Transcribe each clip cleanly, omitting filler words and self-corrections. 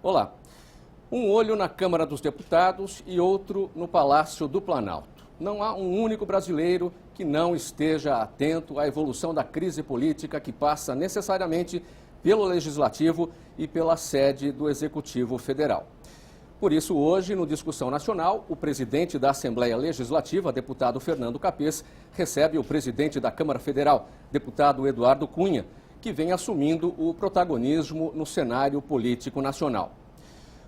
Olá. Um olho na Câmara dos Deputados e outro no Palácio do Planalto. Não há um único brasileiro que não esteja atento à evolução da crise política que passa necessariamente pelo Legislativo e pela sede do Executivo Federal. Por isso, hoje, no Discussão Nacional, o presidente da Assembleia Legislativa, deputado Fernando Capês, recebe o presidente da Câmara Federal, deputado Eduardo Cunha, que vem assumindo o protagonismo no cenário político nacional.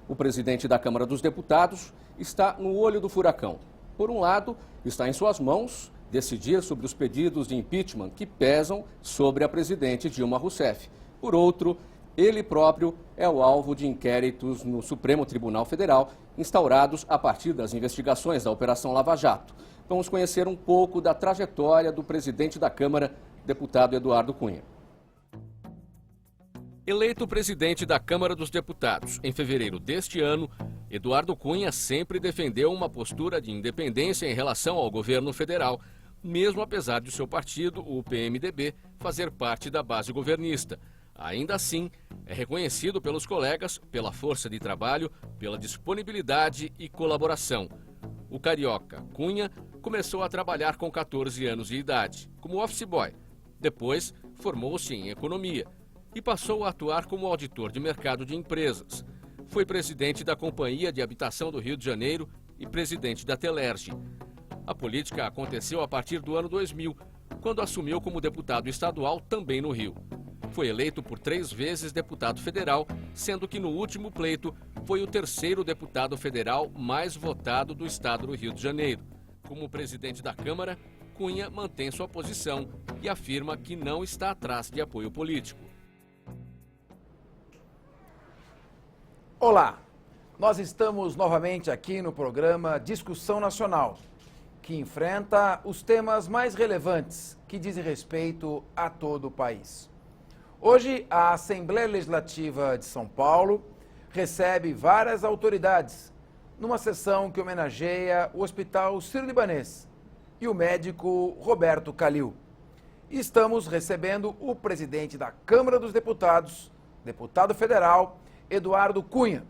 O presidente da Câmara dos Deputados está no olho do furacão. Por um lado, está em suas mãos decidir sobre os pedidos de impeachment que pesam sobre a presidente Dilma Rousseff. Por outro, ele próprio é o alvo de inquéritos no Supremo Tribunal Federal, instaurados a partir das investigações da Operação Lava Jato. Vamos conhecer um pouco da trajetória do presidente da Câmara, deputado Eduardo Cunha. Eleito presidente da Câmara dos Deputados em fevereiro deste ano, Eduardo Cunha sempre defendeu uma postura de independência em relação ao governo federal, mesmo apesar de seu partido, o PMDB, fazer parte da base governista. Ainda assim, é reconhecido pelos colegas pela força de trabalho, pela disponibilidade e colaboração. O carioca Cunha começou a trabalhar com 14 anos de idade, como office boy. Depois, formou-se em economia e passou a atuar como auditor de mercado de empresas. Foi presidente da Companhia de Habitação do Rio de Janeiro e presidente da Telerge. A política aconteceu a partir do ano 2000, quando assumiu como deputado estadual também no Rio. Foi eleito por 3 vezes deputado federal, sendo que no último pleito foi o 3º deputado federal mais votado do estado do Rio de Janeiro. Como presidente da Câmara, Cunha mantém sua posição e afirma que não está atrás de apoio político. Olá, nós estamos novamente aqui no programa Discussão Nacional, que enfrenta os temas mais relevantes que dizem respeito a todo o país. Hoje, a Assembleia Legislativa de São Paulo recebe várias autoridades numa sessão que homenageia o Hospital Sírio-Libanês e o médico Roberto Khalil. E estamos recebendo o presidente da Câmara dos Deputados, deputado federal, Eduardo Cunha,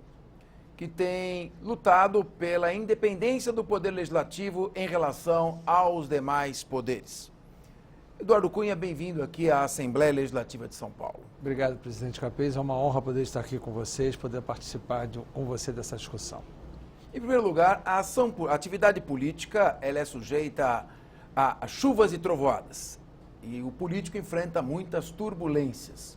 que tem lutado pela independência do Poder Legislativo em relação aos demais poderes. Eduardo Cunha, bem-vindo aqui à Assembleia Legislativa de São Paulo. Obrigado, presidente Capês. É uma honra poder estar aqui com vocês, poder participar com você dessa discussão. Em primeiro lugar, a atividade política ela é sujeita a chuvas e trovoadas. E o político enfrenta muitas turbulências.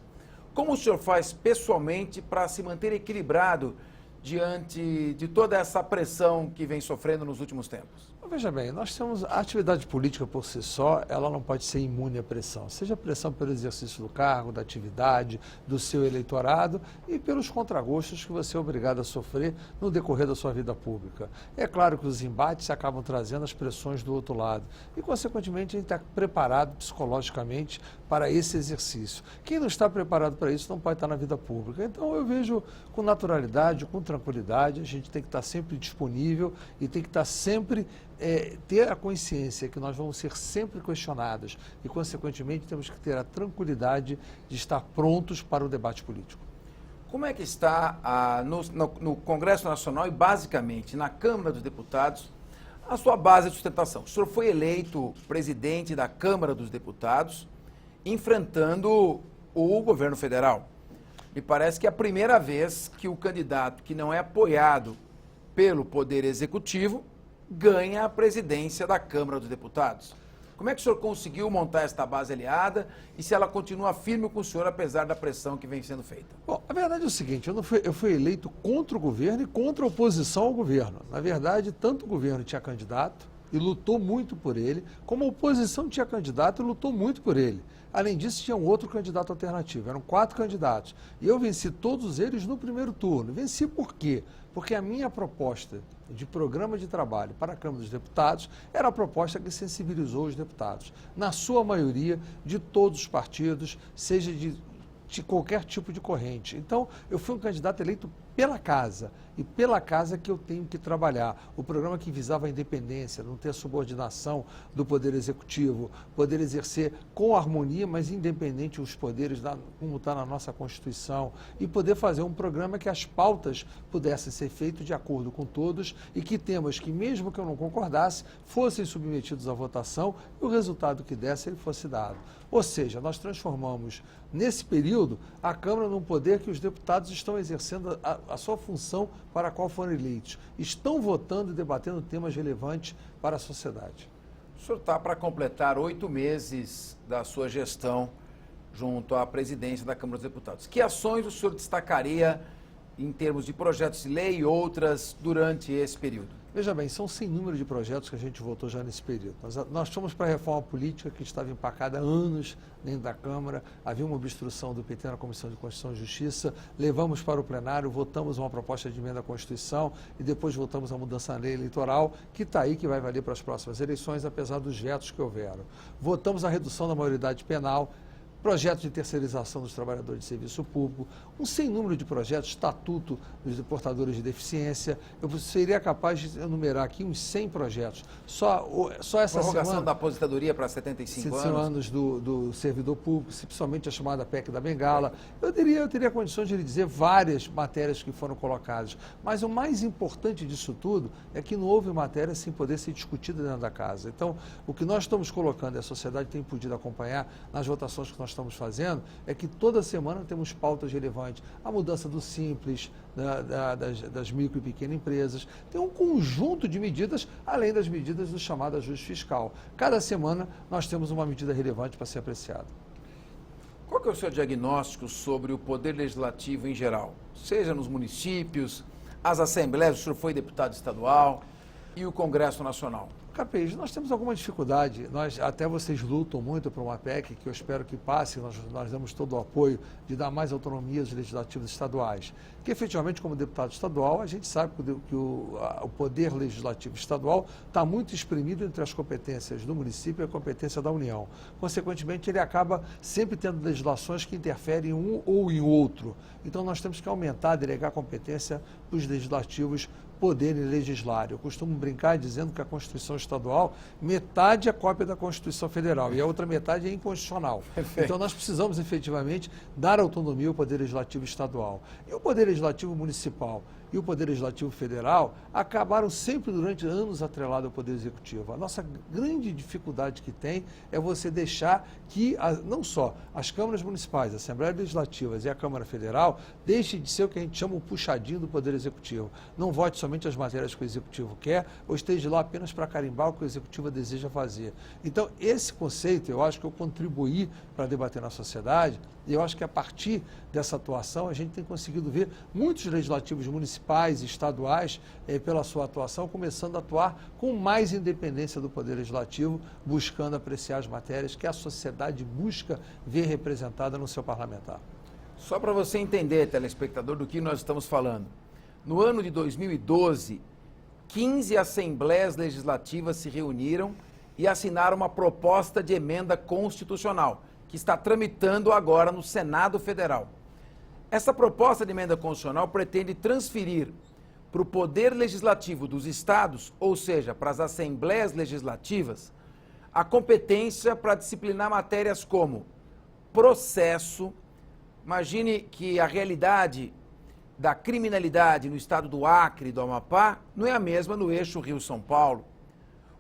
Como o senhor faz pessoalmente para se manter equilibrado diante de toda essa pressão que vem sofrendo nos últimos tempos? Veja bem, nós temos a atividade política por si só, ela não pode ser imune à pressão. Seja pressão pelo exercício do cargo, da atividade, do seu eleitorado e pelos contragostos que você é obrigado a sofrer no decorrer da sua vida pública. É claro que os embates acabam trazendo as pressões do outro lado e, consequentemente, a gente está preparado psicologicamente para esse exercício. Quem não está preparado para isso não pode estar na vida pública. Então, eu vejo com naturalidade, com tranquilidade, a gente tem que estar sempre disponível e tem que estar sempre ter a consciência que nós vamos ser sempre questionados e, consequentemente, temos que ter a tranquilidade de estar prontos para o debate político. Como é que está no Congresso Nacional e, basicamente, na Câmara dos Deputados, a sua base de sustentação? O senhor foi eleito presidente da Câmara dos Deputados, enfrentando o governo federal. Me parece que é a primeira vez que o candidato que não é apoiado pelo Poder Executivo ganha a presidência da Câmara dos Deputados. Como é que o senhor conseguiu montar esta base aliada e se ela continua firme com o senhor, apesar da pressão que vem sendo feita? Bom, a verdade é o seguinte, eu fui eleito contra o governo e contra a oposição ao governo. Na verdade, tanto o governo tinha candidato e lutou muito por ele, como a oposição tinha candidato e lutou muito por ele. Além disso, tinha um outro candidato alternativo, eram 4 candidatos. E eu venci todos eles no primeiro turno. Venci por quê? Porque a minha proposta de programa de trabalho para a Câmara dos Deputados era a proposta que sensibilizou os deputados, na sua maioria, de todos os partidos, seja de qualquer tipo de corrente. Então, eu fui um candidato eleito pela casa. E pela casa que eu tenho que trabalhar. O programa que visava a independência, não ter a subordinação do Poder Executivo, poder exercer com harmonia, mas independente os poderes, como está na nossa Constituição, e poder fazer um programa que as pautas pudessem ser feitas de acordo com todos e que temas que, mesmo que eu não concordasse, fossem submetidos à votação e o resultado que desse ele fosse dado. Ou seja, nós transformamos, nesse período, a Câmara num poder que os deputados estão exercendo a sua função para a qual foram eleitos. Estão votando e debatendo temas relevantes para a sociedade. O senhor está para completar 8 meses da sua gestão junto à presidência da Câmara dos Deputados. Que ações o senhor destacaria em termos de projetos de lei e outras durante esse período? Veja bem, são sem número de projetos que a gente votou já nesse período. Nós fomos para a reforma política que estava empacada há anos dentro da Câmara, havia uma obstrução do PT na Comissão de Constituição e Justiça, levamos para o plenário, votamos uma proposta de emenda à Constituição e depois votamos a mudança na lei eleitoral, que está aí, que vai valer para as próximas eleições, apesar dos vetos que houveram. Votamos a redução da maioridade penal, projeto de terceirização dos trabalhadores de serviço público, um sem número de projetos, estatuto dos portadores de deficiência. Eu seria capaz de enumerar aqui uns 100 projetos. Só essa Prorrogação semana, da aposentadoria para 75 anos. do servidor público, principalmente a chamada PEC da Bengala. Eu teria condições de lhe dizer várias matérias que foram colocadas. Mas o mais importante disso tudo é que não houve matéria sem poder ser discutida dentro da casa. Então, o que nós estamos colocando, e a sociedade tem podido acompanhar nas votações que nós estamos fazendo, é que toda semana temos pautas relevantes. A mudança do Simples, das micro e pequenas empresas. Tem um conjunto de medidas, além das medidas do chamado ajuste fiscal. Cada semana nós temos uma medida relevante para ser apreciada. Qual que é o seu diagnóstico sobre o Poder Legislativo em geral? Seja nos municípios, as assembleias, o senhor foi deputado estadual, e o Congresso Nacional? Capês, nós temos alguma dificuldade, até vocês lutam muito por uma PEC, que eu espero que passe, nós damos todo o apoio de dar mais autonomia aos legislativos estaduais. Que efetivamente, como deputado estadual, a gente sabe que o poder legislativo estadual está muito exprimido entre as competências do município e a competência da União. Consequentemente, ele acaba sempre tendo legislações que interferem em um ou em outro. Então, nós temos que aumentar, delegar competência para os legislativos poderem legislar. Eu costumo brincar dizendo que a Constituição estadual, metade é cópia da Constituição Federal e a outra metade é inconstitucional. Então nós precisamos efetivamente dar autonomia ao Poder Legislativo estadual. E o Poder Legislativo municipal e o Poder Legislativo Federal acabaram sempre durante anos atrelados ao Poder Executivo. A nossa grande dificuldade que tem é você deixar que não só as câmaras municipais, as Assembleias Legislativas e a Câmara Federal deixem de ser o que a gente chama o puxadinho do Poder Executivo. Não vote somente as matérias que o Executivo quer ou esteja lá apenas para carimbar o que o Executivo deseja fazer. Então, esse conceito, eu acho que eu contribuí para debater na sociedade e eu acho que a partir dessa atuação a gente tem conseguido ver muitos legislativos municipais e estaduais, pela sua atuação, começando a atuar com mais independência do Poder Legislativo, buscando apreciar as matérias que a sociedade busca ver representada no seu parlamentar. Só para você entender, telespectador, do que nós estamos falando. No ano de 2012, 15 assembleias legislativas se reuniram e assinaram uma proposta de emenda constitucional, que está tramitando agora no Senado Federal. Essa proposta de emenda constitucional pretende transferir para o Poder Legislativo dos estados, ou seja, para as assembleias legislativas, a competência para disciplinar matérias como processo. Imagine que a realidade da criminalidade no estado do Acre e do Amapá não é a mesma no eixo Rio-São Paulo.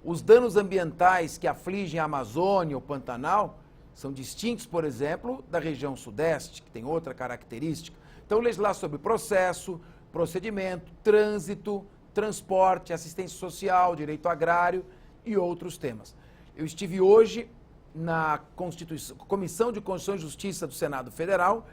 Os danos ambientais que afligem a Amazônia, o Pantanal, são distintos, por exemplo, da região sudeste, que tem outra característica. Então, legislar sobre processo, procedimento, trânsito, transporte, assistência social, direito agrário e outros temas. Eu estive hoje na Comissão de Constituição e Justiça do Senado Federal,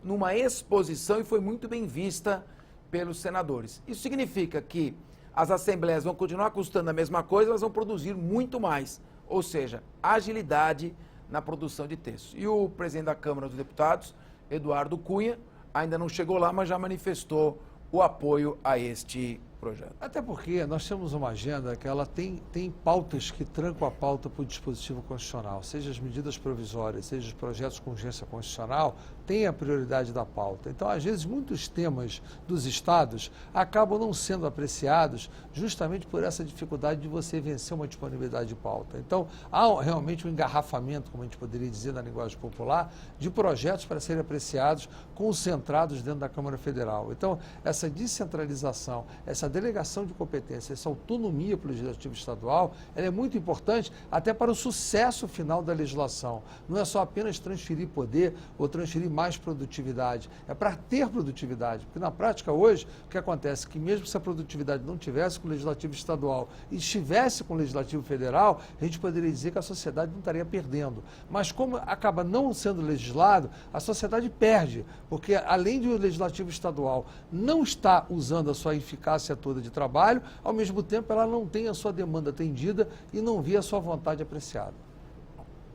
numa exposição, e foi muito bem vista pelos senadores. Isso significa que as assembleias vão continuar custando a mesma coisa, elas vão produzir muito mais, ou seja, agilidade na produção de textos. E o presidente da Câmara dos Deputados, Eduardo Cunha, ainda não chegou lá, mas já manifestou o apoio a este projeto? Até porque nós temos uma agenda que ela tem pautas que trancam a pauta para o dispositivo constitucional, seja as medidas provisórias, seja os projetos com urgência constitucional, tem a prioridade da pauta. Então, às vezes, muitos temas dos estados acabam não sendo apreciados justamente por essa dificuldade de você vencer uma disponibilidade de pauta. Então, há realmente um engarrafamento, como a gente poderia dizer na linguagem popular, de projetos para serem apreciados, concentrados dentro da Câmara Federal. Então, essa descentralização, essa delegação de competência, essa autonomia para o Legislativo Estadual, ela é muito importante até para o sucesso final da legislação. Não é só apenas transferir poder ou transferir mais produtividade, é para ter produtividade, porque na prática hoje o que acontece é que mesmo se a produtividade não tivesse com o Legislativo Estadual e estivesse com o Legislativo Federal, a gente poderia dizer que a sociedade não estaria perdendo. Mas como acaba não sendo legislado, a sociedade perde, porque além de o Legislativo Estadual não estar usando a sua eficácia toda de trabalho, ao mesmo tempo ela não tem a sua demanda atendida e não vê a sua vontade apreciada.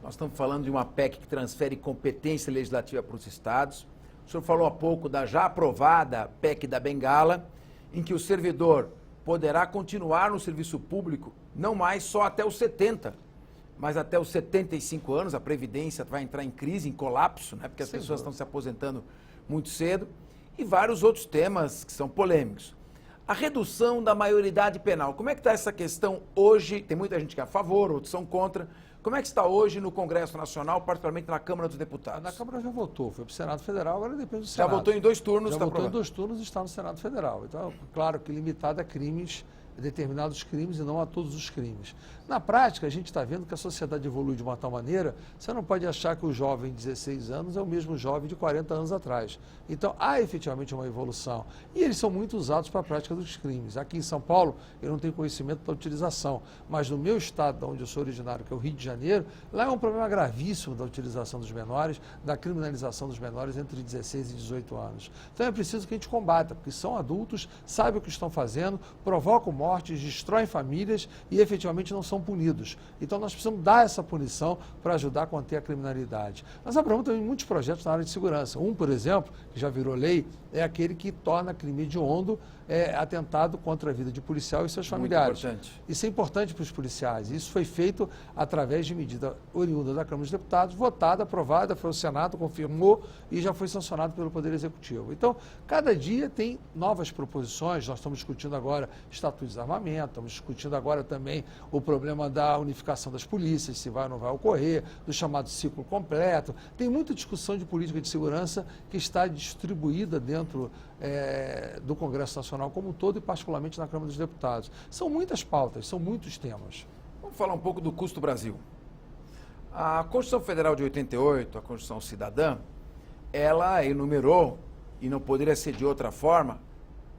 Nós estamos falando de uma PEC que transfere competência legislativa para os estados. O senhor falou há pouco da já aprovada PEC da Bengala, em que o servidor poderá continuar no serviço público, não mais só até os 70, mas até os 75 anos. A Previdência vai entrar em crise, em colapso, né? Porque as pessoas estão se aposentando muito cedo. E vários outros temas que são polêmicos. A redução da maioridade penal. Como é que está essa questão hoje? Tem muita gente que é a favor, outros são contra. Como é que está hoje no Congresso Nacional, particularmente na Câmara dos Deputados? Na Câmara já votou, foi para o Senado Federal, agora depende do Senado. Já votou em 2 turnos, já votou em 2 turnos e está no Senado Federal. Então, claro que limitado a crimes, a determinados crimes e não a todos os crimes. Na prática, a gente está vendo que a sociedade evolui de uma tal maneira, você não pode achar que o jovem de 16 anos é o mesmo jovem de 40 anos atrás. Então, há efetivamente uma evolução. E eles são muito usados para a prática dos crimes. Aqui em São Paulo, eu não tenho conhecimento da utilização, mas no meu estado, onde eu sou originário, que é o Rio de Janeiro, lá é um problema gravíssimo da utilização dos menores, da criminalização dos menores entre 16 e 18 anos. Então, é preciso que a gente combata, porque são adultos, sabem o que estão fazendo, provocam mortes, destroem famílias e efetivamente não são punidos. Então nós precisamos dar essa punição para ajudar a conter a criminalidade. Nós aprovamos também muitos projetos na área de segurança. Um, por exemplo, que já virou lei, é aquele que torna crime hediondo atentado contra a vida de policial e seus familiares. Isso é importante para os policiais. Isso foi feito através de medida oriunda da Câmara dos Deputados, votada, aprovada, foi ao Senado, confirmou e já foi sancionado pelo Poder Executivo. Então, cada dia tem novas proposições. Nós estamos discutindo agora Estatuto de Desarmamento, estamos discutindo agora também o problema da unificação das polícias, se vai ou não vai ocorrer, do chamado ciclo completo. Tem muita discussão de política de segurança que está distribuída dentro do Congresso Nacional como um todo e particularmente na Câmara dos Deputados. São muitas pautas, são muitos temas. Vamos falar um pouco do custo Brasil. A Constituição Federal de 88, a Constituição Cidadã, ela enumerou, e não poderia ser de outra forma,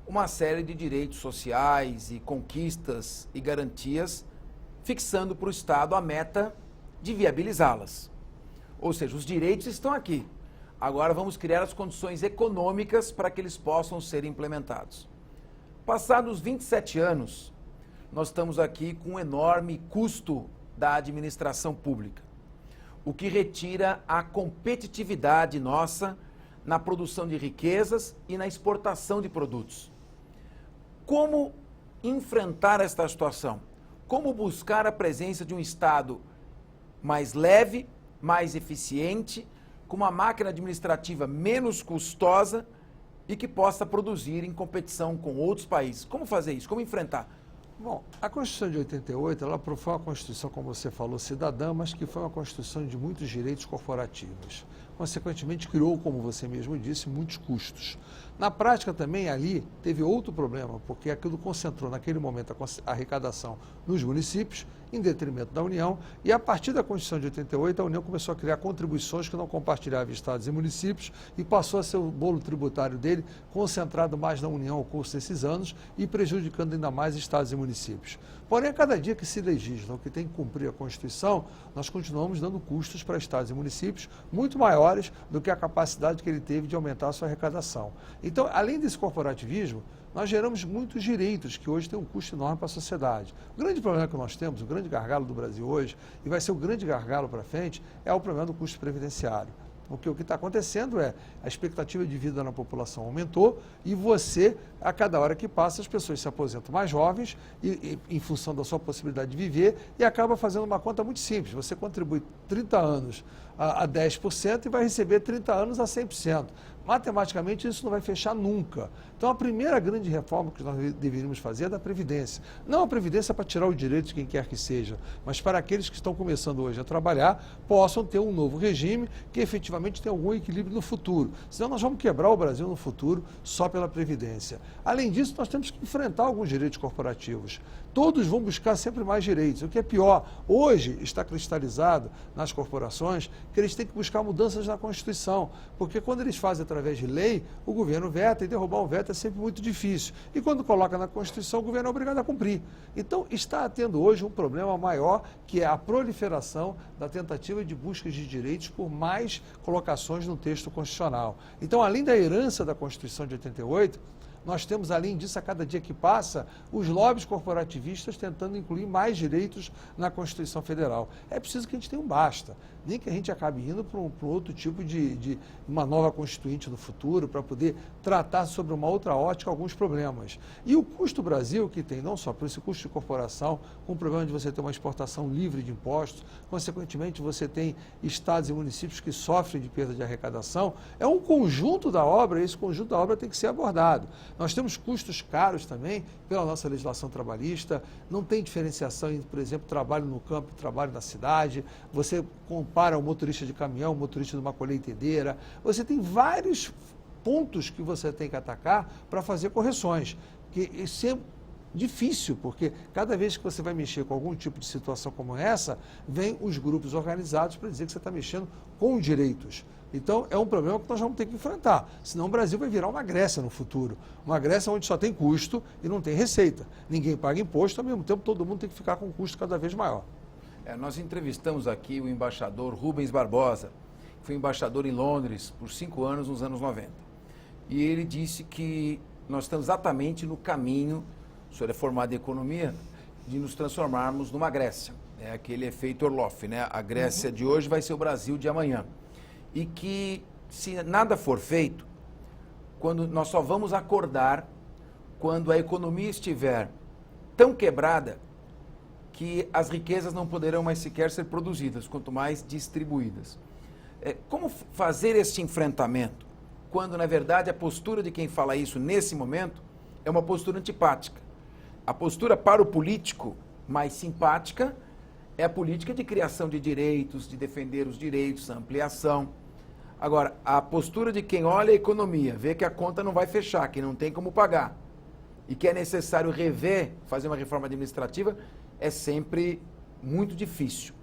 uma série de direitos sociais e conquistas e garantias, fixando para o Estado a meta de viabilizá-las. Ou seja, os direitos estão aqui. Agora vamos criar as condições econômicas para que eles possam ser implementados. Passados 27 anos, nós estamos aqui com um enorme custo da administração pública, o que retira a competitividade nossa na produção de riquezas e na exportação de produtos. Como enfrentar esta situação? Como buscar a presença de um Estado mais leve, mais eficiente, com uma máquina administrativa menos custosa e que possa produzir em competição com outros países? Como fazer isso? Como enfrentar? Bom, a Constituição de 88, ela foi uma Constituição, como você falou, cidadã, mas que foi uma Constituição de muitos direitos corporativos. Consequentemente, criou, como você mesmo disse, muitos custos. Na prática também ali teve outro problema, porque aquilo concentrou naquele momento a arrecadação nos municípios, em detrimento da União, e a partir da Constituição de 88, a União começou a criar contribuições que não compartilhava estados e municípios e passou a ser o bolo tributário dele concentrado mais na União ao curso desses anos e prejudicando ainda mais estados e municípios. Porém, a cada dia que se legisla, o que tem que cumprir a Constituição, nós continuamos dando custos para estados e municípios muito maiores do que a capacidade que ele teve de aumentar a sua arrecadação. Então, além desse corporativismo, nós geramos muitos direitos que hoje têm um custo enorme para a sociedade. O grande problema que nós temos, o grande gargalo do Brasil hoje, e vai ser o grande gargalo para frente, é o problema do custo previdenciário. Porque o que está acontecendo é a expectativa de vida na população aumentou e você, a cada hora que passa, as pessoas se aposentam mais jovens em função da sua possibilidade de viver e acaba fazendo uma conta muito simples. Você contribui 30 anos a 10% e vai receber 30 anos a 100%. Matematicamente, isso não vai fechar nunca. Então, a primeira grande reforma que nós deveríamos fazer é da Previdência. Não a Previdência para tirar o direito de quem quer que seja, mas para aqueles que estão começando hoje a trabalhar, possam ter um novo regime que efetivamente tenha algum equilíbrio no futuro. Senão, nós vamos quebrar o Brasil no futuro só pela Previdência. Além disso, nós temos que enfrentar alguns direitos corporativos. Todos vão buscar sempre mais direitos. O que é pior, hoje está cristalizado nas corporações que eles têm que buscar mudanças na Constituição, porque quando eles fazem através de lei, o governo veta e derrubar o veto é sempre muito difícil. E quando coloca na Constituição, o governo é obrigado a cumprir. Então, está tendo hoje um problema maior, que é a proliferação da tentativa de busca de direitos por mais colocações no texto constitucional. Então, além da herança da Constituição de 88, nós temos, além disso, a cada dia que passa, os lobbies corporativistas tentando incluir mais direitos na Constituição Federal. É preciso que a gente tenha um basta, nem que a gente acabe indo para um outro tipo de uma nova Constituinte no futuro, para poder tratar sobre uma outra ótica alguns problemas. E o custo Brasil, que tem não só por esse custo de corporação, com o problema de você ter uma exportação livre de impostos, consequentemente você tem estados e municípios que sofrem de perda de arrecadação, é um conjunto da obra, e esse conjunto da obra tem que ser abordado. Nós temos custos caros também pela nossa legislação trabalhista, não tem diferenciação entre, por exemplo, trabalho no campo e trabalho na cidade, você compara o motorista de caminhão, o motorista de uma colheitadeira, você tem vários pontos que você tem que atacar para fazer correções, que isso é difícil, porque cada vez que você vai mexer com algum tipo de situação como essa, vem os grupos organizados para dizer que você está mexendo com direitos. Então, é um problema que nós vamos ter que enfrentar, senão o Brasil vai virar uma Grécia no futuro, uma Grécia onde só tem custo e não tem receita. Ninguém paga imposto, ao mesmo tempo todo mundo tem que ficar com um custo cada vez maior. Nós entrevistamos aqui o embaixador Rubens Barbosa, que foi embaixador em Londres por 5 anos, nos anos 90. E ele disse que nós estamos exatamente no caminho, o senhor é formado em economia, de nos transformarmos numa Grécia. É aquele efeito Orloff, né? A Grécia de hoje vai ser o Brasil de amanhã. E que, se nada for feito, quando nós só vamos acordar quando a economia estiver tão quebrada que as riquezas não poderão mais sequer ser produzidas, quanto mais distribuídas. Como fazer este enfrentamento, quando, na verdade, a postura de quem fala isso nesse momento é uma postura antipática? A postura para o político mais simpática é a política de criação de direitos, de defender os direitos, a ampliação. Agora, a postura de quem olha a economia, vê que a conta não vai fechar, que não tem como pagar, e que é necessário rever, fazer uma reforma administrativa, é sempre muito difícil.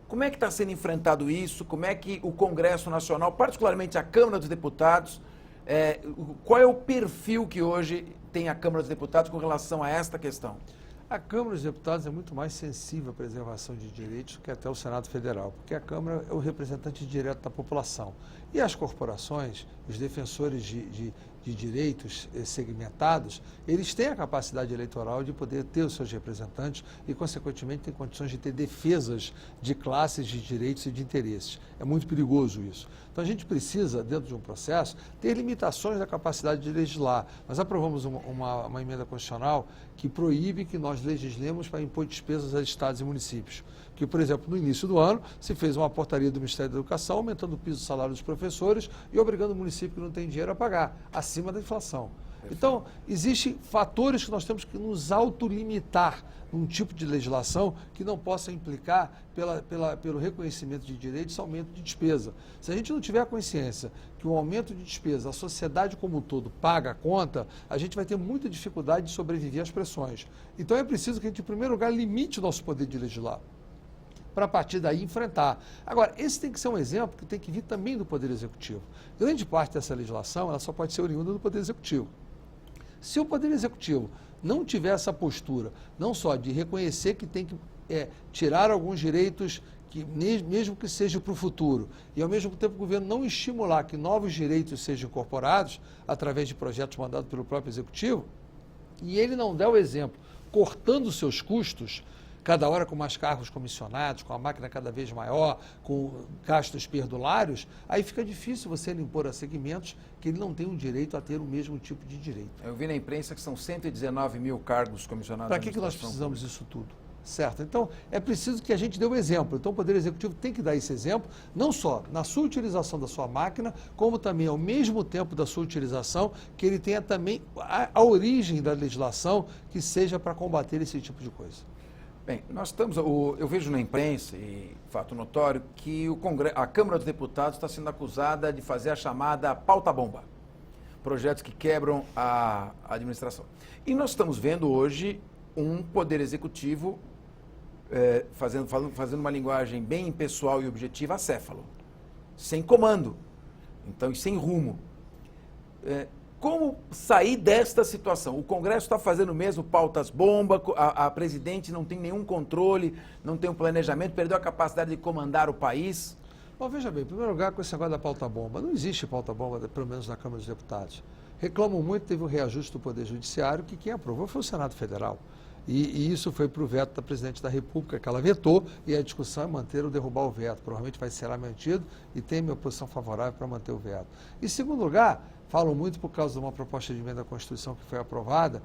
Como é que está sendo enfrentado isso? Como é que o Congresso Nacional, particularmente a Câmara dos Deputados, qual é o perfil que hoje tem a Câmara dos Deputados com relação a esta questão? A Câmara dos Deputados é muito mais sensível à preservação de direitos do que até o Senado Federal, porque a Câmara é o representante direto da população. E as corporações, os defensores de direitos segmentados, eles têm a capacidade eleitoral de poder ter os seus representantes e, consequentemente, têm condições de ter defesas de classes, de direitos e de interesses. É muito perigoso isso. Então, a gente precisa, dentro de um processo, ter limitações da capacidade de legislar. Nós aprovamos uma emenda constitucional que proíbe que nós legislemos para impor despesas a estados e municípios. Que, por exemplo, no início do ano, se fez uma portaria do Ministério da Educação, aumentando o piso do salário dos professores e obrigando o município que não tem dinheiro a pagar, acima da inflação. Então, existem fatores que nós temos que nos autolimitar num tipo de legislação que não possa implicar, pelo reconhecimento de direitos, aumento de despesa. Se a gente não tiver a consciência que o aumento de despesa, a sociedade como um todo paga a conta, a gente vai ter muita dificuldade de sobreviver às pressões. Então, é preciso que a gente, em primeiro lugar, limite o nosso poder de legislar, para a partir daí enfrentar. Agora, esse tem que ser um exemplo que tem que vir também do Poder Executivo. Grande parte dessa legislação, ela só pode ser oriunda do Poder Executivo. Se o Poder Executivo não tiver essa postura, não só de reconhecer que tem que tirar alguns direitos, que, mesmo que seja para o futuro, e ao mesmo tempo o governo não estimular que novos direitos sejam incorporados através de projetos mandados pelo próprio Executivo, e ele não der o exemplo cortando seus custos, cada hora com mais cargos comissionados, com a máquina cada vez maior, com gastos perdulários, aí fica difícil você impor a segmentos que ele não tem o direito a ter o mesmo tipo de direito. Eu vi na imprensa que são 119 mil cargos comissionados. Para que nós precisamos disso tudo? Certo? Então, é preciso que a gente dê o exemplo. Então, o Poder Executivo tem que dar esse exemplo, não só na sua utilização da sua máquina, como também, ao mesmo tempo da sua utilização, que ele tenha também a origem da legislação que seja para combater esse tipo de coisa. Bem, eu vejo na imprensa, e fato notório, que a Câmara dos Deputados está sendo acusada de fazer a chamada pauta-bomba. Projetos que quebram a administração. E nós estamos vendo hoje um Poder Executivo fazendo uma linguagem bem pessoal e objetiva, acéfalo, sem comando, então, e sem rumo. Como sair desta situação? O Congresso está fazendo mesmo pautas-bomba, a presidente não tem nenhum controle, não tem um planejamento, perdeu a capacidade de comandar o país. Bom, veja bem, em primeiro lugar, com esse negócio da pauta-bomba, não existe pauta-bomba, pelo menos na Câmara dos Deputados. Reclamam muito, teve o reajuste do Poder Judiciário, que quem aprovou foi o Senado Federal. E isso foi para o veto da Presidente da República, que ela vetou, e a discussão é manter ou derrubar o veto. Provavelmente vai ser mantido e tem minha posição favorável para manter o veto. Em segundo lugar, falam muito por causa de uma proposta de emenda à Constituição que foi aprovada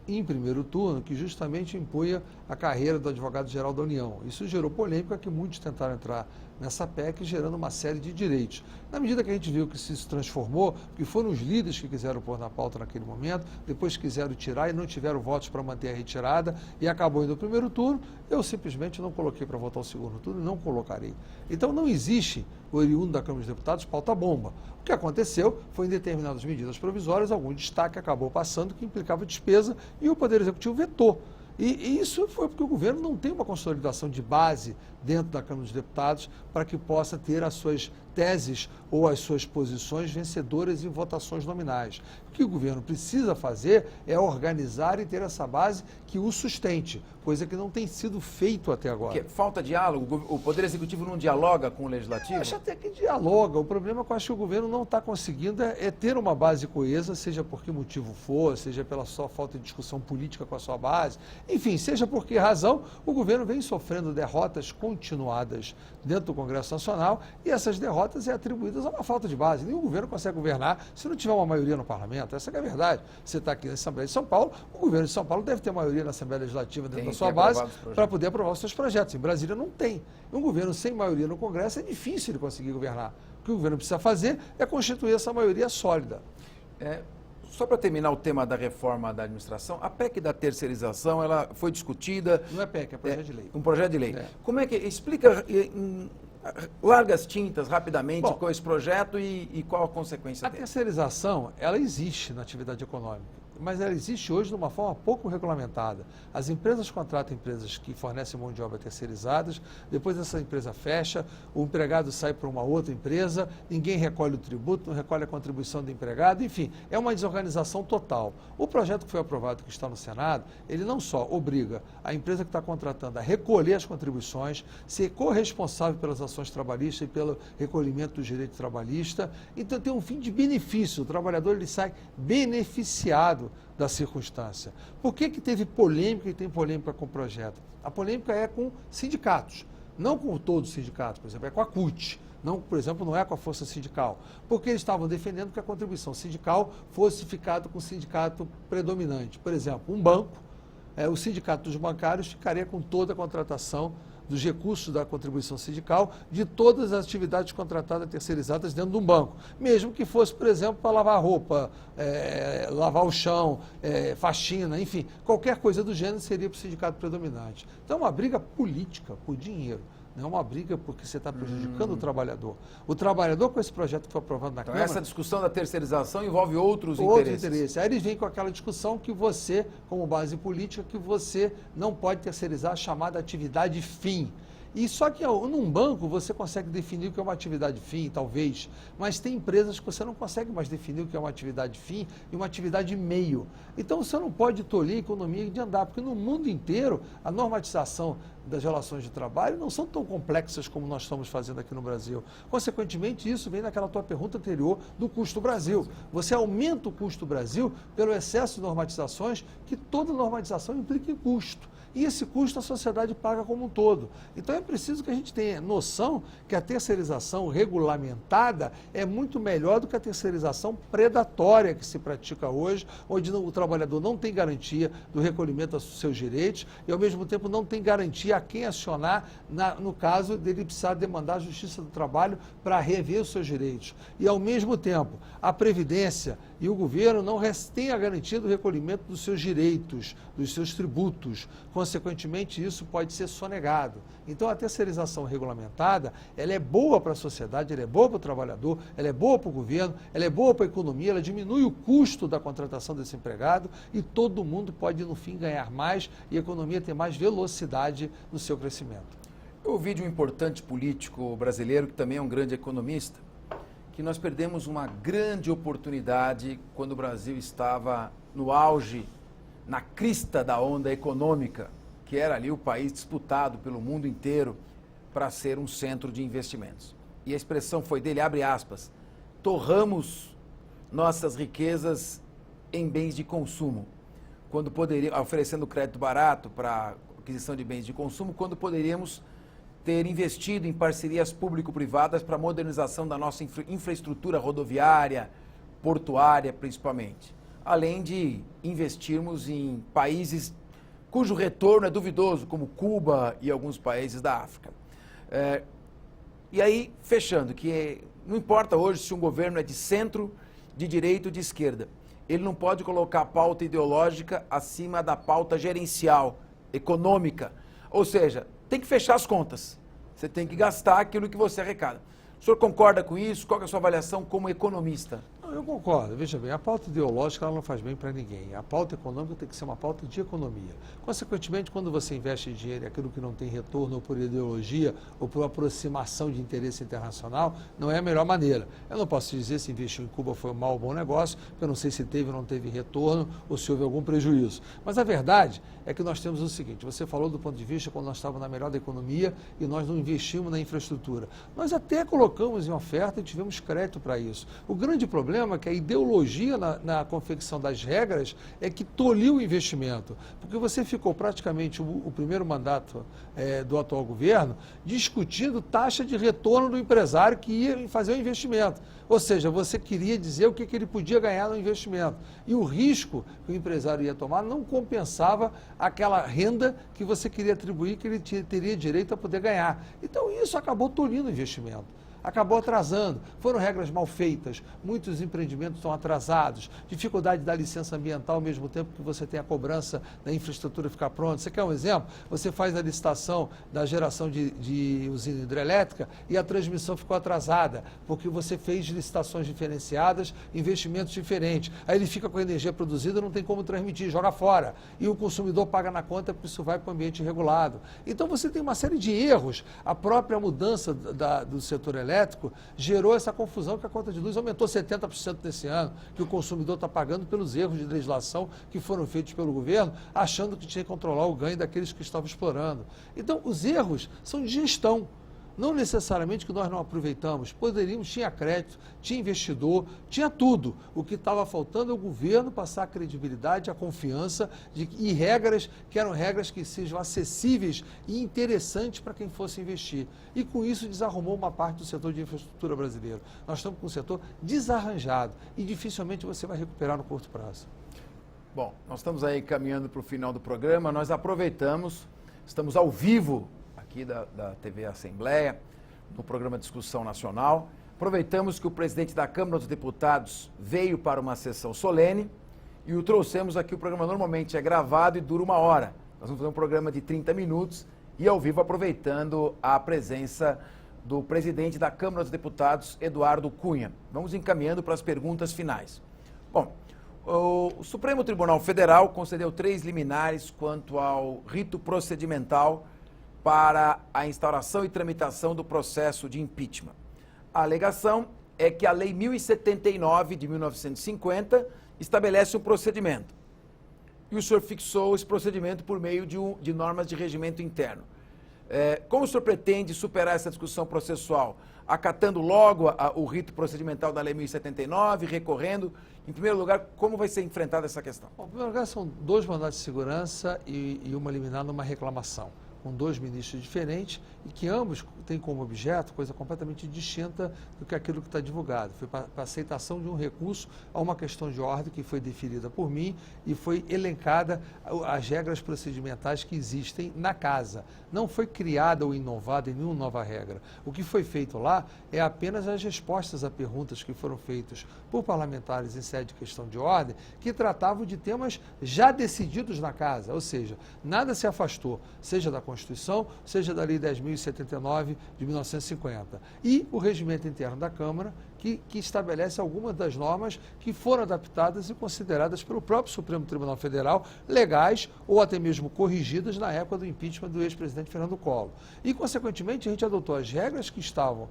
em primeiro turno, que justamente impunha a carreira do advogado-geral da União. Isso gerou polêmica, que muitos tentaram entrar nessa PEC, gerando uma série de direitos. Na medida que a gente viu que isso se transformou, que foram os líderes que quiseram pôr na pauta naquele momento, depois quiseram tirar e não tiveram votos para manter a retirada, e acabou indo no primeiro turno, eu simplesmente não coloquei para votar o segundo turno e não colocarei. Então não existe, o oriundo da Câmara dos Deputados, pauta-bomba. O que aconteceu foi, em determinadas medidas provisórias, algum destaque acabou passando que implicava despesa e o Poder Executivo vetou. E isso foi porque o governo não tem uma consolidação de base dentro da Câmara dos Deputados para que possa ter as suas teses ou as suas posições vencedoras em votações nominais. O que o governo precisa fazer é organizar e ter essa base que o sustente, coisa que não tem sido feito até agora. Porque falta diálogo? O Poder Executivo não dialoga com o Legislativo? Acho até que dialoga. O problema é que eu acho que o governo não está conseguindo é ter uma base coesa, seja por que motivo for, seja pela sua falta de discussão política com a sua base, enfim, seja por que razão, o governo vem sofrendo derrotas continuadas dentro do Congresso Nacional e essas derrotas é atribuídas a uma falta de base. Nenhum governo consegue governar se não tiver uma maioria no parlamento. Essa é a verdade. Você está aqui na Assembleia de São Paulo, o governo de São Paulo deve ter maioria na Assembleia Legislativa dentro da sua base para poder aprovar os seus projetos. Em Brasília não tem. Um governo sem maioria no Congresso é difícil de conseguir governar. O que o governo precisa fazer é constituir essa maioria sólida. Só para terminar o tema da reforma da administração, a PEC da terceirização, ela foi discutida... Não é PEC, é projeto de lei. Um projeto de lei. Como é que... Explica em largas tintas, rapidamente, qual é esse projeto e qual a consequência dele. A terceirização, ela existe na atividade econômica, mas ela existe hoje de uma forma pouco regulamentada. As empresas contratam empresas que fornecem mão de obra terceirizadas, depois essa empresa fecha, o empregado sai para uma outra empresa, ninguém recolhe o tributo, não recolhe a contribuição do empregado, enfim, é uma desorganização total. O projeto que foi aprovado, que está no Senado, ele não só obriga a empresa que está contratando a recolher as contribuições, ser corresponsável pelas ações trabalhistas e pelo recolhimento do direito trabalhista, então tem um fim de benefício, o trabalhador ele sai beneficiado da circunstância. Por que teve polêmica e tem polêmica com o projeto? A polêmica é com sindicatos, não com todos os sindicatos, por exemplo, é com a CUT. Não, por exemplo, não é com a força sindical, porque eles estavam defendendo que a contribuição sindical fosse ficada com o sindicato predominante. Por exemplo, um banco, o sindicato dos bancários ficaria com toda a contratação dos recursos da contribuição sindical de todas as atividades contratadas terceirizadas dentro de um banco, mesmo que fosse, por exemplo, para lavar roupa, lavar o chão, faxina, enfim, qualquer coisa do gênero seria para o sindicato predominante. Então, é uma briga política por dinheiro. Não é uma briga porque você está prejudicando o trabalhador. O trabalhador, com esse projeto que foi aprovado na Câmara... Essa discussão da terceirização envolve outros interesses. Aí eles vêm com aquela discussão que você, como base política, que você não pode terceirizar a chamada atividade fim. E só que num banco você consegue definir o que é uma atividade fim, talvez, mas tem empresas que você não consegue mais definir o que é uma atividade fim e uma atividade meio. Então você não pode tolir a economia de andar, porque no mundo inteiro a normatização das relações de trabalho não são tão complexas como nós estamos fazendo aqui no Brasil. Consequentemente, isso vem naquela tua pergunta anterior do custo Brasil. Você aumenta o custo Brasil pelo excesso de normatizações, que toda normatização implica em custo. E esse custo a sociedade paga como um todo. Então é preciso que a gente tenha noção que a terceirização regulamentada é muito melhor do que a terceirização predatória que se pratica hoje, onde o trabalhador não tem garantia do recolhimento dos seus direitos e, ao mesmo tempo, não tem garantia a quem acionar no caso dele precisar demandar a Justiça do Trabalho para rever os seus direitos. E, ao mesmo tempo, a Previdência e o governo não têm a garantia do recolhimento dos seus direitos, dos seus tributos. Consequentemente, isso pode ser sonegado. Então, a terceirização regulamentada, ela é boa para a sociedade, ela é boa para o trabalhador, ela é boa para o governo, ela é boa para a economia, ela diminui o custo da contratação desse empregado e todo mundo pode, no fim, ganhar mais e a economia ter mais velocidade no seu crescimento. Eu ouvi de um importante político brasileiro, que também é um grande economista, que nós perdemos uma grande oportunidade quando o Brasil estava no auge, na crista da onda econômica, que era ali o país disputado pelo mundo inteiro para ser um centro de investimentos. E a expressão foi dele, abre aspas, torramos nossas riquezas em bens de consumo, quando oferecendo crédito barato para aquisição de bens de consumo, quando poderíamos ter investido em parcerias público-privadas para a modernização da nossa infraestrutura rodoviária, portuária principalmente, além de investirmos em países cujo retorno é duvidoso, como Cuba e alguns países da África. E aí, fechando, que não importa hoje se um governo é de centro, de direita ou de esquerda, ele não pode colocar a pauta ideológica acima da pauta gerencial, econômica, ou seja, tem que fechar as contas. Você tem que gastar aquilo que você arrecada. O senhor concorda com isso? Qual é a sua avaliação como economista? Eu concordo. Veja bem, a pauta ideológica ela não faz bem para ninguém. A pauta econômica tem que ser uma pauta de economia. Consequentemente, quando você investe dinheiro em aquilo que não tem retorno ou por ideologia ou por aproximação de interesse internacional, não é a melhor maneira. Eu não posso dizer se investir em Cuba foi um mau ou bom negócio, porque eu não sei se teve ou não teve retorno ou se houve algum prejuízo. Mas a verdade é que nós temos o seguinte, você falou do ponto de vista quando nós estávamos na melhor da economia e nós não investimos na infraestrutura. Nós até colocamos em oferta e tivemos crédito para isso. O grande problema é que a ideologia na confecção das regras é que tolhiu o investimento, porque você ficou praticamente o primeiro mandato do atual governo discutindo taxa de retorno do empresário que ia fazer o investimento. Ou seja, você queria dizer o que ele podia ganhar no investimento. E o risco que o empresário ia tomar não compensava aquela renda que você queria atribuir, que ele teria direito a poder ganhar. Então, isso acabou tolhindo o investimento. Acabou atrasando, foram regras mal feitas, muitos empreendimentos estão atrasados, dificuldade de dar licença ambiental ao mesmo tempo que você tem a cobrança da infraestrutura ficar pronta. Você quer um exemplo? Você faz a licitação da geração de usina hidrelétrica e a transmissão ficou atrasada, porque você fez licitações diferenciadas, investimentos diferentes. Aí ele fica com a energia produzida, não tem como transmitir, joga fora. E o consumidor paga na conta porque isso vai para o ambiente regulado. Então você tem uma série de erros. A própria mudança do setor elétrico gerou essa confusão que a conta de luz aumentou 70% nesse ano, que o consumidor está pagando pelos erros de legislação que foram feitos pelo governo, achando que tinha que controlar o ganho daqueles que estavam explorando. Então, os erros são de gestão. Não necessariamente que nós não aproveitamos, tinha crédito, tinha investidor, tinha tudo. O que estava faltando é o governo passar a credibilidade, a confiança e regras que eram regras que sejam acessíveis e interessantes para quem fosse investir. E com isso desarrumou uma parte do setor de infraestrutura brasileiro. Nós estamos com um setor desarranjado e dificilmente você vai recuperar no curto prazo. Bom, nós estamos aí caminhando para o final do programa, nós aproveitamos, estamos ao vivo aqui da TV Assembleia, no programa Discussão Nacional. Aproveitamos que o presidente da Câmara dos Deputados veio para uma sessão solene e o trouxemos aqui. O programa normalmente é gravado e dura 1 hora. Nós vamos fazer um programa de 30 minutos e ao vivo aproveitando a presença do presidente da Câmara dos Deputados, Eduardo Cunha. Vamos encaminhando para as perguntas finais. Bom, o Supremo Tribunal Federal concedeu 3 liminares quanto ao rito procedimental para a instauração e tramitação do processo de impeachment. A alegação é que a Lei 1079 de 1950 estabelece um procedimento. E o senhor fixou esse procedimento por meio de normas de regimento interno. Como o senhor pretende superar essa discussão processual? Acatando logo o rito procedimental da Lei 1079, recorrendo? Em primeiro lugar, como vai ser enfrentada essa questão? Bom, em primeiro lugar, são 2 mandados de segurança e uma liminar numa reclamação, com 2 ministros diferentes e que ambos têm como objeto coisa completamente distinta do que aquilo que está divulgado. Foi para aceitação de um recurso a uma questão de ordem que foi deferida por mim e foi elencada as regras procedimentais que existem na casa. Não foi criada ou inovada nenhuma nova regra. O que foi feito lá é apenas as respostas a perguntas que foram feitas por parlamentares em sede de questão de ordem, que tratavam de temas já decididos na casa, ou seja, nada se afastou, seja da Constituição, seja da Lei 10.079 de 1950. E o regimento interno da Câmara, que estabelece algumas das normas que foram adaptadas e consideradas pelo próprio Supremo Tribunal Federal legais ou até mesmo corrigidas na época do impeachment do ex-presidente Fernando Collor. E, consequentemente, a gente adotou as regras que estavam,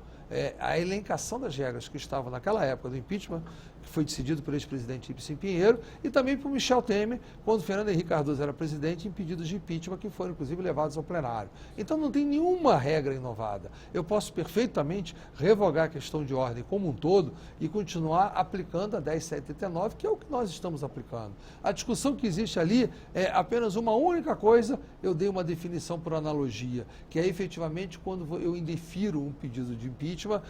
a elencação das regras que estavam naquela época do impeachment, que foi decidido pelo ex-presidente Ibsen Pinheiro, e também por Michel Temer, quando Fernando Henrique Cardoso era presidente, em pedidos de impeachment que foram, inclusive, levados ao plenário. Então, não tem nenhuma regra inovada. Eu posso perfeitamente revogar a questão de ordem como um todo e continuar aplicando a 10.789, que é o que nós estamos aplicando. A discussão que existe ali é apenas uma única coisa, eu dei uma definição por analogia, que é efetivamente quando eu indefiro um pedido de impeachment,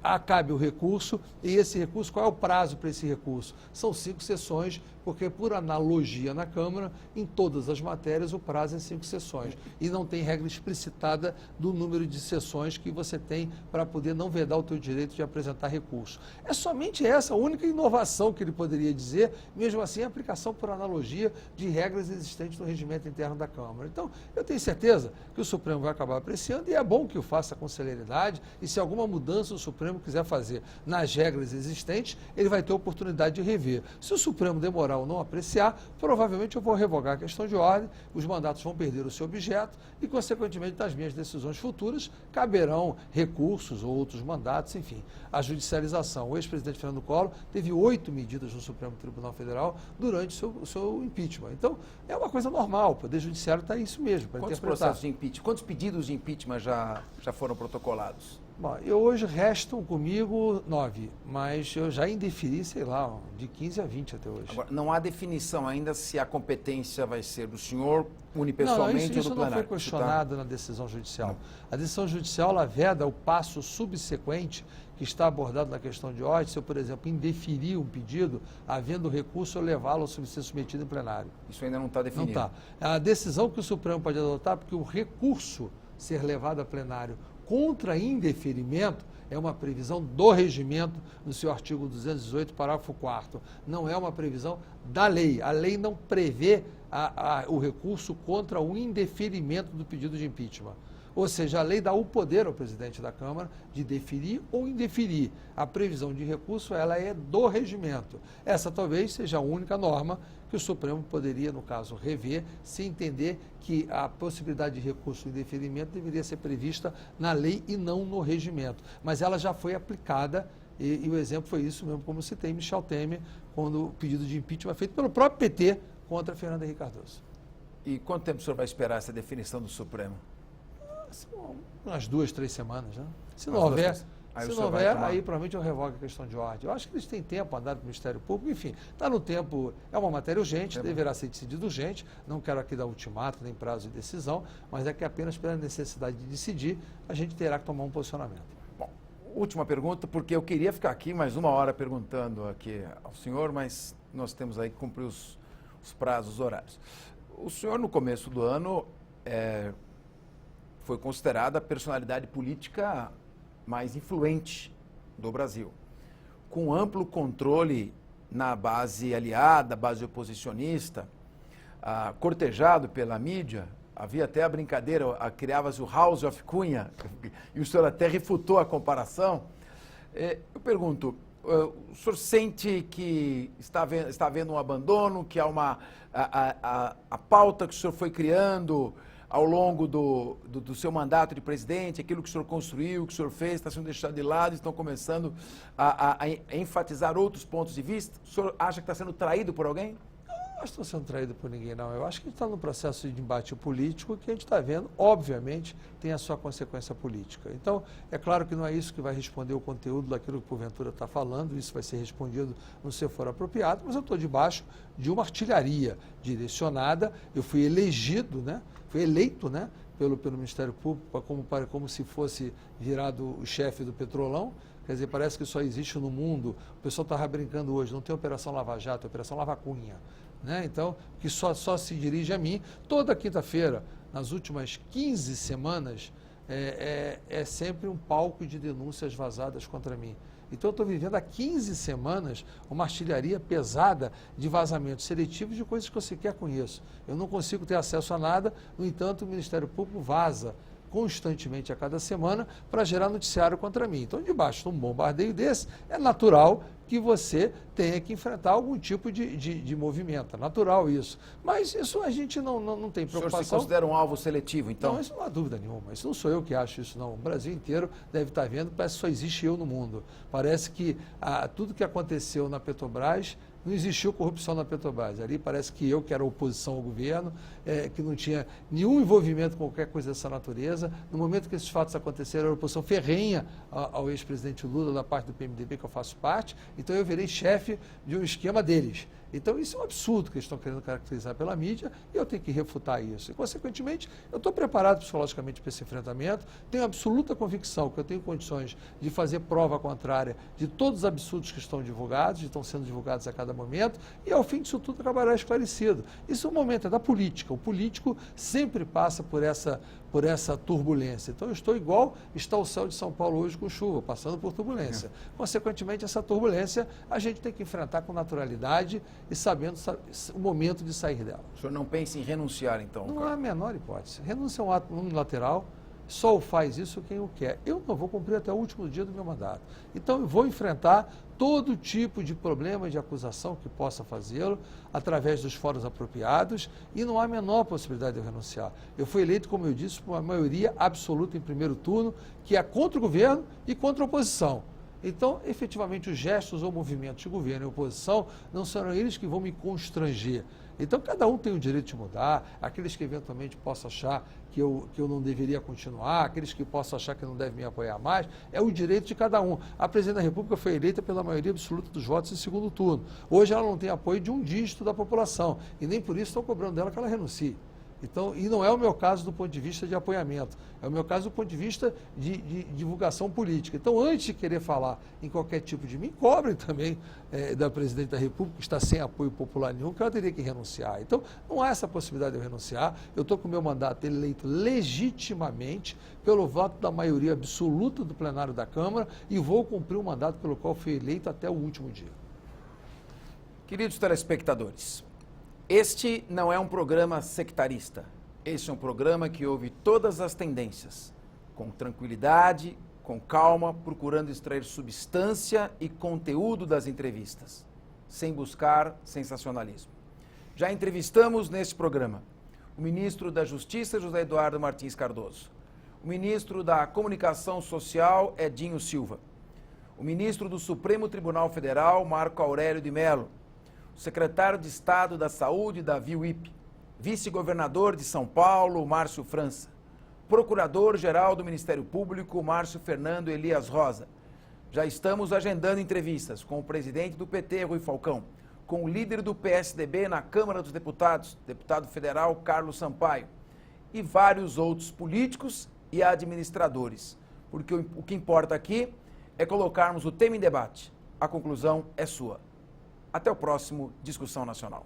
acabe o recurso, e esse recurso, qual é o prazo para esse recurso? São 5 sessões, porque por analogia na Câmara, em todas as matérias, o prazo é 5 sessões. E não tem regra explicitada do número de sessões que você tem para poder não vedar o teu direito de apresentar recurso. É somente essa a única inovação que ele poderia dizer, mesmo assim, a aplicação por analogia de regras existentes no regimento interno da Câmara. Então, eu tenho certeza que o Supremo vai acabar apreciando e é bom que o faça com celeridade e se alguma mudança o Supremo quiser fazer nas regras existentes, ele vai ter oportunidade de rever. Se o Supremo demorar ou não apreciar, provavelmente eu vou revogar a questão de ordem, os mandatos vão perder o seu objeto e, consequentemente, das minhas decisões futuras, caberão recursos ou outros mandatos, enfim. A judicialização. O ex-presidente Fernando Collor teve 8 medidas no Supremo Tribunal Federal durante o seu impeachment. Então, é uma coisa normal, o Poder Judiciário está isso mesmo, para interpretar. Quantos processos de impeachment, quantos pedidos de impeachment já foram protocolados? Bom, hoje restam comigo 9, mas eu já indeferi, sei lá, de 15 a 20 até hoje. Agora, não há definição ainda se a competência vai ser do senhor unipessoalmente ou do plenário? Isso não foi questionado na decisão judicial. A decisão judicial, ela veda o passo subsequente que está abordado na questão de ordem, se eu, por exemplo, indeferir um pedido, havendo recurso, eu levá-lo a ser submetido em plenário. Isso ainda não está definido? Não está. A decisão que o Supremo pode adotar, porque o recurso ser levado a plenário contra indeferimento é uma previsão do regimento no seu artigo 218, parágrafo 4º. Não é uma previsão da lei. A lei não prevê o recurso contra o indeferimento do pedido de impeachment. Ou seja, a lei dá o poder ao presidente da Câmara de deferir ou indeferir. A previsão de recurso, ela é do regimento. Essa talvez seja a única norma que o Supremo poderia, no caso, rever, se entender que a possibilidade de recurso e indeferimento deveria ser prevista na lei e não no regimento. Mas ela já foi aplicada e o exemplo foi isso mesmo, como citei, Michel Temer, quando o pedido de impeachment foi feito pelo próprio PT contra Fernando Henrique Cardoso. E quanto tempo o senhor vai esperar essa definição do Supremo? Umas 2, 3 semanas, né? Se não houver, aí provavelmente eu revogo a questão de ordem. Eu acho que eles têm tempo a andar para o Ministério Público, enfim, está no tempo, é uma matéria urgente, deverá ser decidido urgente, não quero aqui dar ultimato, nem prazo de decisão, mas é que apenas pela necessidade de decidir, a gente terá que tomar um posicionamento. Bom, última pergunta, porque eu queria ficar aqui mais 1 hora perguntando aqui ao senhor, mas nós temos aí que cumprir os prazos, os horários. O senhor, no começo do ano, foi considerada a personalidade política mais influente do Brasil, com amplo controle na base aliada, base oposicionista, cortejado pela mídia. Havia até a brincadeira, criava-se o House of Cunha, e o senhor até refutou a comparação. Eu pergunto, o senhor sente que está havendo um abandono, que há a pauta que o senhor foi criando ao longo do seu mandato de presidente, aquilo que o senhor construiu, que o senhor fez, está sendo deixado de lado, estão começando a enfatizar outros pontos de vista? O senhor acha que está sendo traído por alguém? Não estou sendo traído por ninguém, não. Eu acho que a gente está num processo de embate político que a gente está vendo, obviamente, tem a sua consequência política. Então, é claro que não é isso que vai responder o conteúdo daquilo que porventura está falando, isso vai ser respondido no se for apropriado, mas eu estou debaixo de uma artilharia direcionada. Eu fui elegido, né? Fui eleito, né? Pelo Ministério Público como se fosse virado o chefe do Petrolão. Quer dizer, parece que só existe no mundo, o pessoal estava brincando hoje, não tem Operação Lava Jato, é Operação Lava Cunha. Né? Então, que só se dirige a mim. Toda quinta-feira, nas últimas 15 semanas, é sempre um palco de denúncias vazadas contra mim. Então, eu estou vivendo há 15 semanas uma artilharia pesada de vazamentos seletivos de coisas que eu sequer conheço. Eu não consigo ter acesso a nada, no entanto, o Ministério Público vaza constantemente a cada semana para gerar noticiário contra mim. Então, debaixo de um bombardeio desse, é natural que você tenha que enfrentar algum tipo de movimento. É natural isso. Mas isso a gente não tem preocupação. O senhor se considera um alvo seletivo, então? Não, isso não há dúvida nenhuma. Isso não sou eu que acho isso, não. O Brasil inteiro deve estar vendo, parece que só existe eu no mundo. Parece que tudo que aconteceu na Petrobras, não existiu corrupção na Petrobras. Ali parece que eu, que era oposição ao governo, que não tinha nenhum envolvimento com qualquer coisa dessa natureza. No momento que esses fatos aconteceram, era oposição ferrenha ao ex-presidente Lula, da parte do PMDB, que eu faço parte. Então eu virei chefe de um esquema deles. Então isso é um absurdo que eles estão querendo caracterizar pela mídia e eu tenho que refutar isso. E, consequentemente, eu estou preparado psicologicamente para esse enfrentamento, tenho absoluta convicção que eu tenho condições de fazer prova contrária de todos os absurdos que estão divulgados, estão sendo divulgados a cada momento, e ao fim disso tudo acabará esclarecido. Isso é um momento, é da política. O político sempre passa por essa turbulência. Então eu estou igual está o céu de São Paulo hoje com chuva, passando por turbulência. Consequentemente, essa turbulência a gente tem que enfrentar com naturalidade e sabendo o momento de sair dela. O senhor não pensa em renunciar, então? Não há a menor hipótese. Renúncia é um ato unilateral, só o faz isso quem o quer. Eu não vou cumprir até o último dia do meu mandato. Então eu vou enfrentar todo tipo de problema de acusação que possa fazê-lo através dos fóruns apropriados e não há a menor possibilidade de eu renunciar. Eu fui eleito, como eu disse, por uma maioria absoluta em primeiro turno, que é contra o governo e contra a oposição. Então, efetivamente, os gestos ou movimentos de governo e oposição não serão eles que vão me constranger. Então, cada um tem o direito de mudar, aqueles que eventualmente possam achar que eu não deveria continuar, aqueles que possam achar que não devem me apoiar mais, é o direito de cada um. A presidente da República foi eleita pela maioria absoluta dos votos em segundo turno. Hoje ela não tem apoio de um dígito da população e nem por isso estão cobrando dela que ela renuncie. Então, e não é o meu caso do ponto de vista de apoiamento, é o meu caso do ponto de vista de divulgação política. Então, antes de querer falar em qualquer tipo de mim, cobrem também da presidente da República, que está sem apoio popular nenhum, que ela teria que renunciar. Então, não há essa possibilidade de eu renunciar. Eu estou com o meu mandato eleito legitimamente pelo voto da maioria absoluta do plenário da Câmara e vou cumprir o mandato pelo qual fui eleito até o último dia. Queridos telespectadores, este não é um programa sectarista. Este é um programa que ouve todas as tendências, com tranquilidade, com calma, procurando extrair substância e conteúdo das entrevistas, sem buscar sensacionalismo. Já entrevistamos neste programa o ministro da Justiça, José Eduardo Martins Cardoso, o ministro da Comunicação Social, Edinho Silva, o ministro do Supremo Tribunal Federal, Marco Aurélio de Mello, o secretário de Estado da Saúde, Davi Wip, vice-governador de São Paulo, Márcio França, procurador-geral do Ministério Público, Márcio Fernando Elias Rosa. Já estamos agendando entrevistas com o presidente do PT, Rui Falcão, com o líder do PSDB na Câmara dos Deputados, deputado federal Carlos Sampaio, e vários outros políticos e administradores. Porque o que importa aqui é colocarmos o tema em debate. A conclusão é sua. Até o próximo Discussão Nacional.